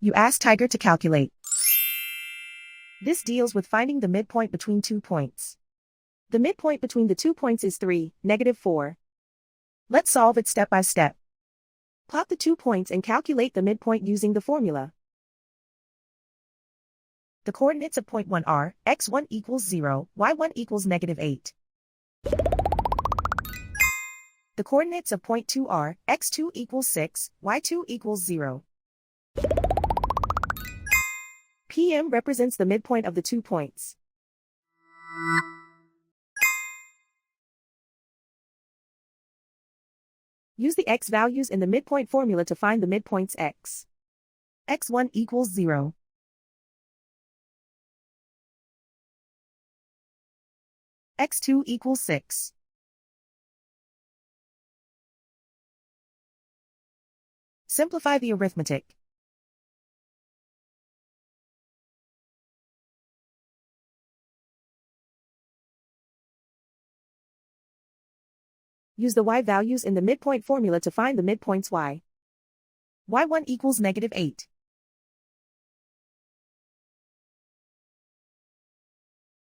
You ask Tiger to calculate. This deals with finding the midpoint between 2 points. The midpoint between the 2 points is 3, -4. Let's solve it step by step. Plot the 2 points and calculate the midpoint using the formula. The coordinates of point 1 are, x1 equals 0, y1 equals -8. The coordinates of point 2 are, x2 equals 6, y2 equals 0. PM represents the midpoint of the 2 points. Use the x values in the midpoint formula to find the midpoints x. x1 equals 0. x2 equals 6. Simplify the arithmetic. Use the y values in the midpoint formula to find the midpoints y. y1 equals -8.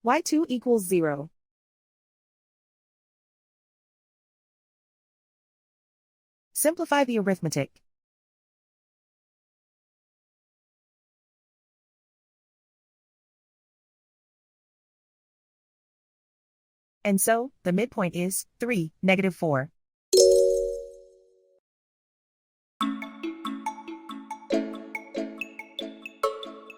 y2 equals 0. Simplify the arithmetic. And so, the midpoint is 3, -4.